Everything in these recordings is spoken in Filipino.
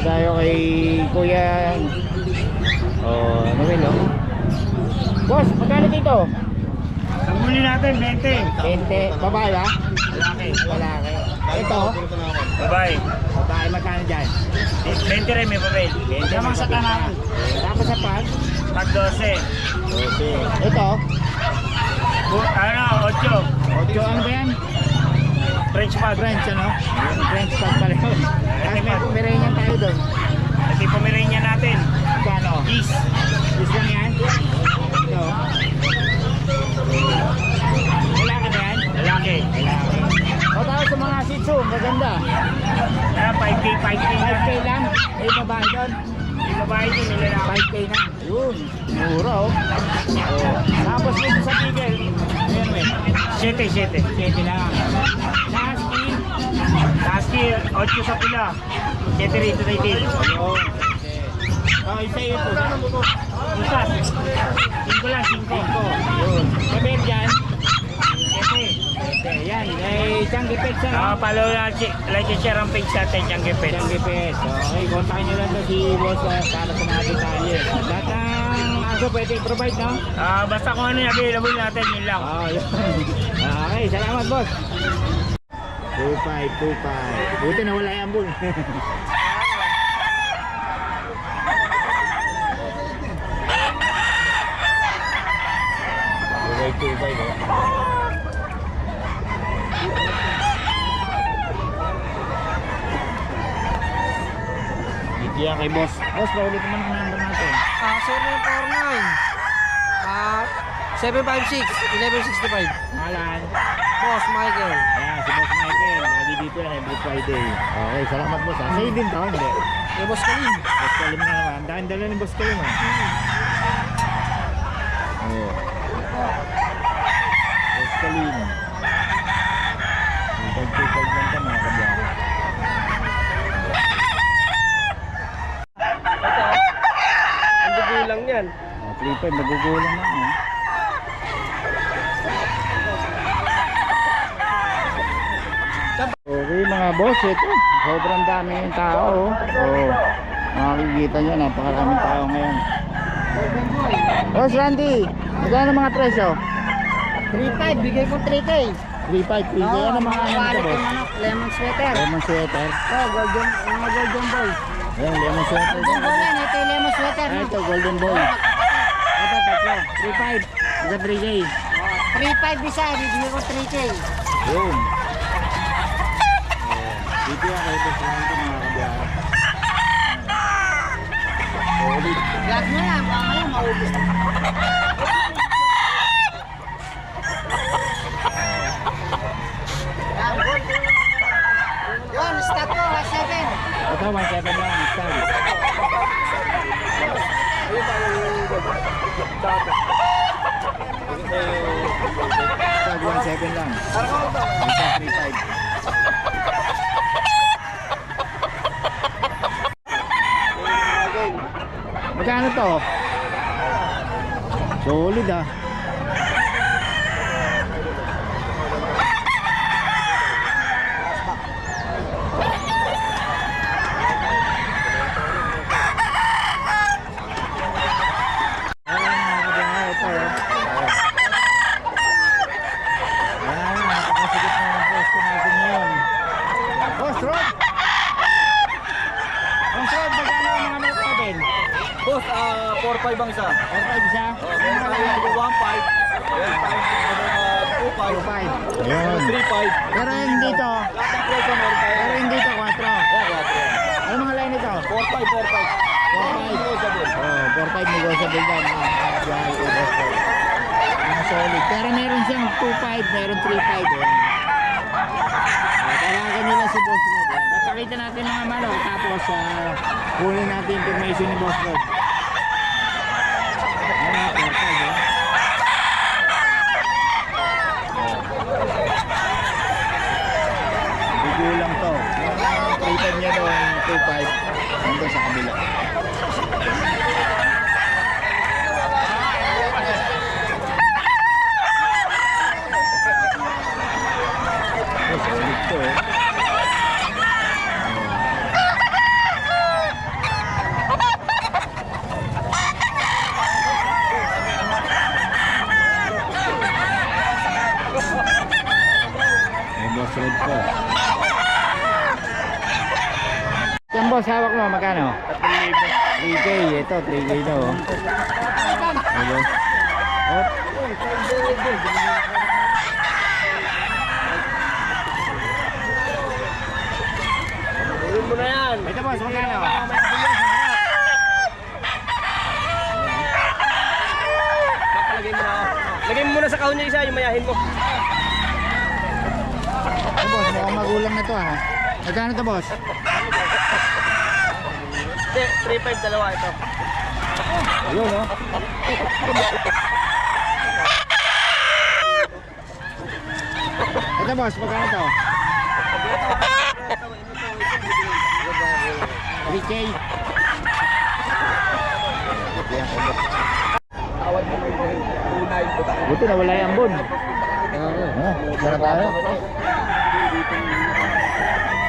tayo kay Kuya. Oh, ano ba no? Boss, magkano dito? Ang muli natin, 20. 20. Babae ba? Lalaki. Lalaki. Ito? Babae. Babae, magkano dyan? 20 rin may papel. 20. Lamang sa tanan. Tapos sa pag? Pag 12. 12. Ito? Ano, 8. 8. Ano ba yan? French pag. French, ano? Yung French pag pala yun. Kasi may Pomeranian tayo doon. Kasi Pomeranian natin. Kano? Gis. Is lang yan? Ito? Lalaki ba yan? Lalaki. Lalaki. O tapos sa mga Shih Tzu, maganda. 5K, 5K. 5K lang. May babae doon. Yung babae din, may lalaki. 5K na. Yun. Mura oh. Tapos dito sa Tigel. Ayan mo 7. 7 lang. Husky. Husky, 8 sa pula. 7 rito sa itin. Ayun. Oh, isa ito. Isa. 5 lang, 5. Yun. Sabi dyan. 7. Yan. Eh, Changi Pet siya. Follow na, like and share ang page natin, Changi Pet. Changi Pet. Okay, kontakin nyo lang to si Boss para sa mga detalye. Lahat ng aso pwede i-provide, no? Basta kung ano yung available natin, yun lang. Oh, yun. Okay, salamat, Boss. 25. Buti na wala yung ambul. Tubay. Yan kay Boss. Boss, paulit naman ang number natin. 749 756 1165. Malan. Boss Michael. Ayan, si Boss Michael. Lagi dito yan every Friday. Okay, salamat Boss. Sa'yo din to, hindi? Kay Boss Kalim. Boss Kalim na naman. Dahil dala ni Boss Kalim, ha? Oo. Boss Kalim. Ang pag-tupag lang ka, mga kabyari. Ang dugulang yan. 3.5, nagugulang lang, ha? Okay mga boss, ito sobrang dami yung tao. Makikita nyo, napakaraming tao ngayon. Boss Randy, magkano mga presyo? 3.5, bigay ko 3K. 3.5, PG. Ano mga ano nito boss? Lemon sweater. Lemon sweater. Oh, golden, mga golden boy. Ayan, lemon sweater. Golden boy yan, ito yung lemon sweater. Ito, golden boy. Ito, tatlo. 3.5. Isa 3K. 3.5 isa, bibigay ko 3K. Yun. Dito yan kayo boss Randy, mga kabiyahe. Solid. Vlog mo lang, baka lang maubos. Yun, stop ko, 7. Ito, 1.7 lang. Style. Style, 1.7 lang. Isa 3.5. Magkano to? Solid ah. Boss, 4.5 ang isa. 4.5 siya? Oh, meron tayo 1.5. 2.5. 2.5. Ayun. 3.5. Pero hindi to. Lahat ng presyo meron tayo. Pero hindi to 4. Ano mga line nito? 4.5, 4.5. 4.5. Oh, 4.5 negotiable daw. Mga solid. Pero meron siyang 2.5, meron 3.5. Talagan nila si Boss Rod. Papakita natin mga manok. Tapos kunin natin information ni Boss Rod. Ayan, 4.5. Bigulang to. 3.5 niya doon, 2.5. Nandun sa kabila. Solid to boss, hawak mo, magkano? 3K, ito, 3K na oh. Hello. Hop. Ulit mo na yan. Ito boss, magkano? Papalagay mo na ako. Lagay mo muna sa kahon niya isa, yung mayahin mo. Ito boss, mukhang magulang na to ah. Magkano to boss? Hindi, 3.5 dalawa ito. Ayun oh. Ito boss, magkano to? 3K. Buti na wala yung ambon. Sana tayo.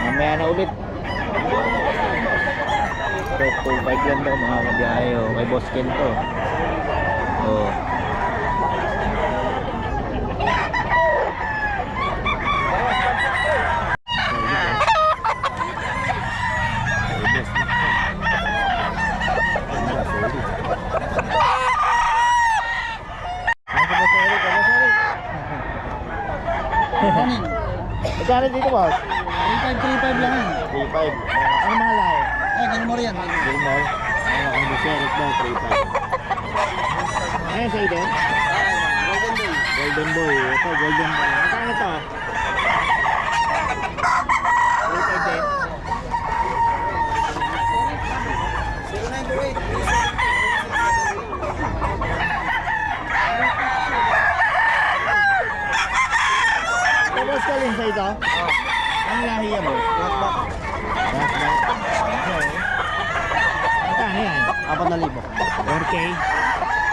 Mamaya na ulit. Ito, 2.5 yan daw mga kabiyahe. May boss Ken to. Oh. Magkano dito boss? 3.5 lang. 3.5. Ano mga lahi? Ganun mo rin. Gilmore. Ano kung Buceres daw, 3.5. Ayun sa iden? Golden Day. Golden Boy. Ito, Golden Boy. Magkano to? 3.5 din. 0928. Boss ka rin sa ito? Ang lahi yan boss? Blackback. Blackback. Okay. Magkano yan? 4,000. 4K.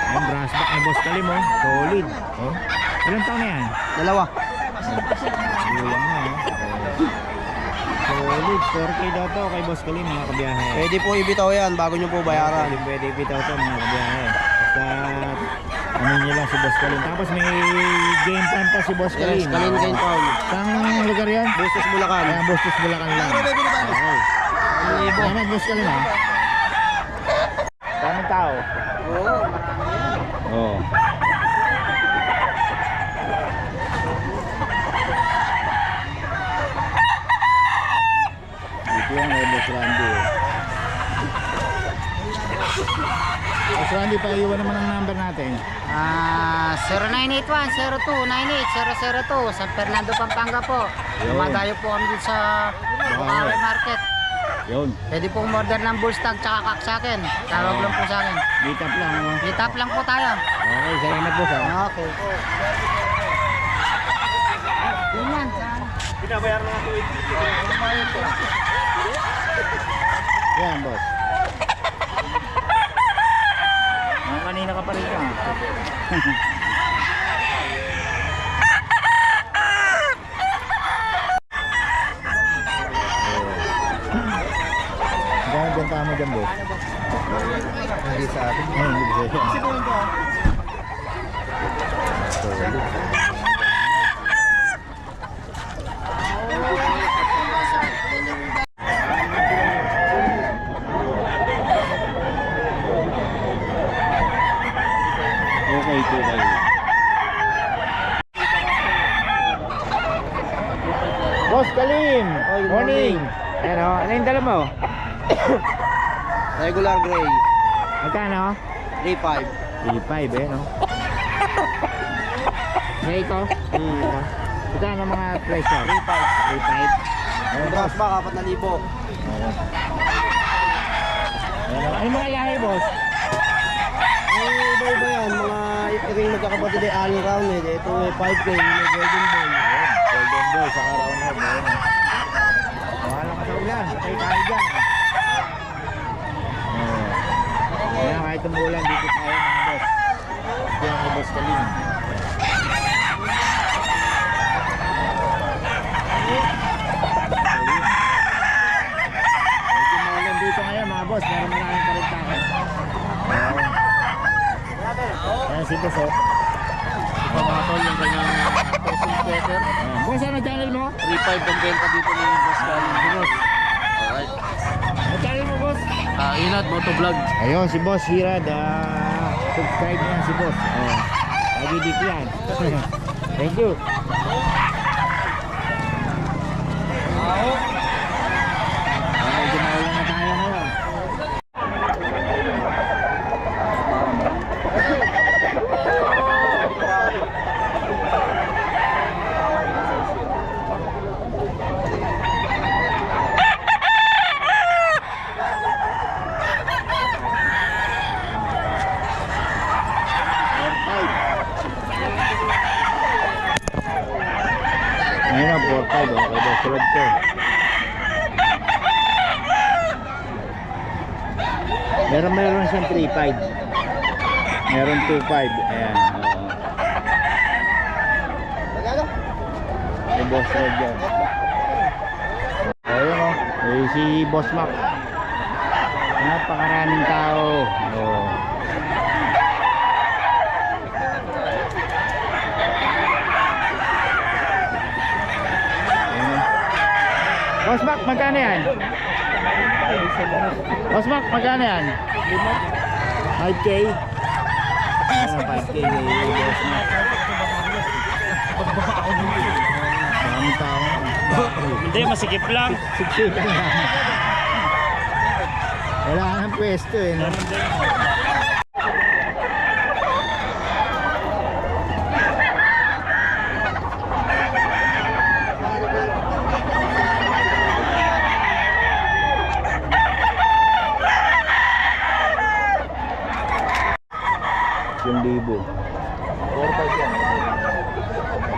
Ang brass back ni Boss Kalim oh. Solid. Oh. Ilang taon na yan? Dalawa. Ilang na oh. Solid. 4K daw to kay Boss Kalim mga kabiyahe. Pwede po ibitaw yan bago nyo po bayaran. Pwede bitaw to mga kabiyahe. Basta ano nyo lang si Boss Kalim. Tapos may game plan pa si Boss Kalim. Yes, Kalin Game Town. Saan lugar yan? Bustos Bulacan. Ayan, Bustos Bulacan lang. Okay. Salamat Boss Kalim ha. Daming tao. Oo. Dito yan ay Boss Randy. Boss Randy, paiwan naman ang number natin. 0981-0298-002 San Fernando, Pampanga po. Yun. Lumadayo po kami dun sa Bukawi Market. Yun. Pwede pong order ng bullstag tsaka kak sa akin. Tawag lang po sa akin. Meet up lang. Ano? Meet up lang po tayo. Okay, salamat boss ha. Okay. Yun yan. Binabayaran na ako Yan boss. Kanina ka pa rin ka. Gano'n benta mo dyan boss? Hindi sa atin. Hindi sa atin. Okay, okay. Boss Kalim! Good Morning! morning. Ano? Ano yung dala mo? Regular gray. Magkano? 3.5. 3.5 no? May ito? Magkano mga presyo? 3.5. 3.5? Brass back, 4,000. Ano mga lahi boss? Iba-iba yan. Mga ring magkakapatid ay all round eh. Ito ay 5K, may golden boy. Golden Boy sa round head. Wala ka sa ulan. Patay tayo dyan. Kaya kahit umulan dito tayo mga boss. Diyan ang boss Kalim. Medyo maulan dito ngayon mga boss. Meron maraming parintahan. Ayan si boss oh. Pamatol yung kanyang pesong sweater. Boss, ano channel mo? 3.5 ang benta dito ni Boss Gal. Alright. Inat Motovlog. Ayun, si Boss Hirad. Subscribe na si Boss. Oh. Lagi dito yan. Thank you. Medyo maulan na tayo ngayon. Ngayon na, 4-5. Okay ba? Sulod ko. Meron siyang 3-5. Meron 2-5. Ayan. May Boss Red yan. Ayun o. Si Boss Mac. Napakaraming tao. Oh. Boss Mac, magkano yan? Boss Mac, magkano yan? 5K? Ano 5K Boss Mac? Maraming tao. Hindi, masikip lang. Siksik lang. Wala ka ng pwesto eh. No? Yung libo. 4-5 yan.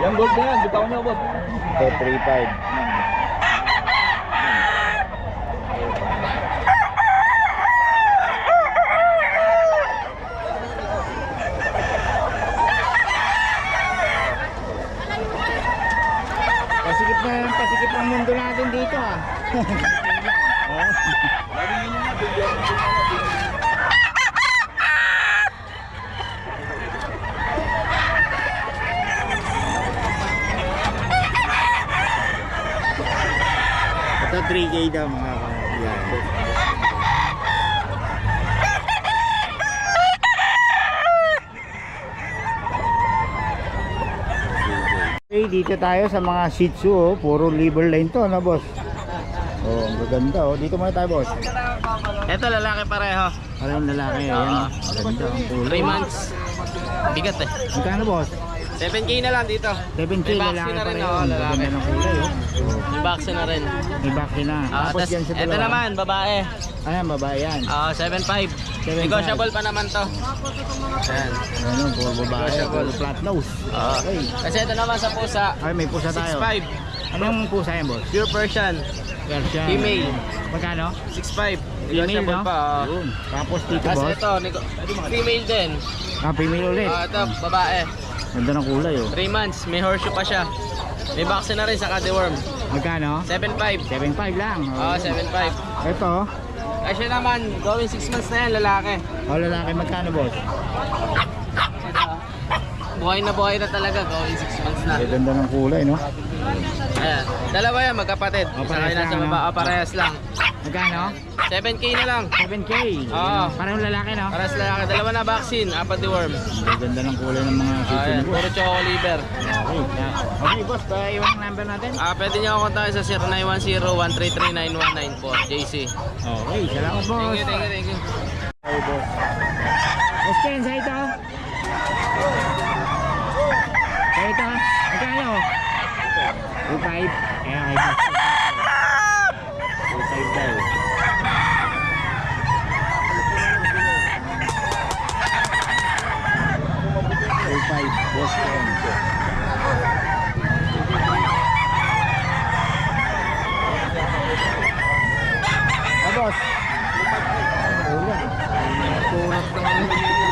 Yung gold na yan, bitaw niyo boss. Ito 3-5. Pasikip ng mundo natin dito ah. Ito 3K daw mga kaibigan. Okay, dito tayo sa mga Shih Tzu, oh. Puro liver line to, na boss? Oh, ang gaganda oh. Dito muna tayo, boss. Ito lalaki pareho. Parang lalaki, ayan. Ganda, ang kulay. 3 months. Bigat eh. Magkano, boss? 7K na lang dito. 7K, May lalaki vaccine na pa rin, rin. oh, Ang lalaki. ganda ng kulay, oh. May vaccine na rin. May vaccine na. Tapos Tas, yan sa ito dalawa. naman, babae. Ayan, babae yan. 7.5. 7.5. Negotiable pa naman to. Ayan. Ano, puro babae. Negotiable. Puro flat nose. Oo. Okay. Kasi ito naman sa pusa. Ay, may pusa tayo. 6.5. Anong pusa yan, boss? Pure Persian. Persian. Female. Magkano? 6.5. Female, Negotiable no? pa. Yun. Tapos dito, Tapos boss. ito, female din. Female ulit. Ito, babae. Ganda ng kulay, oh. 3 months. May horseshoe pa siya. May vaccine na rin sa deworm. Magkano? 7.5. 7.5 lang. Oo, 7.5. Ito, Ay siya naman, going 6 months na yan, lalaki. lalaki, magkano, boss? Buhay na talaga, going 6 months na. Ay, ganda ng kulay, no? Ayan. Dalawa yan, magkapatid. Oh, Isa parehas kayo nasa lang, baba, no? parehas lang. Magkano? 7K na lang. 7K. Oo. Parang lalaki, no? Parehas lalaki. Dalawa na vaccine, 4 deworm. Ay, ganda ng kulay ng mga sisi Ayan, ni boss. puro choco liver. Okay, okay, boss, iwan ang number natin. Pwede niyo ako kontakin sa 0910-133-9194, JC. Okay, salamat, boss. Thank you. Okay, boss. Boss Ken, sa ito? Sa ito, magkano? 2.5. Ayan, kay boss. 2.5 daw. Boss Ken. Boss. Ulan. Surat naman.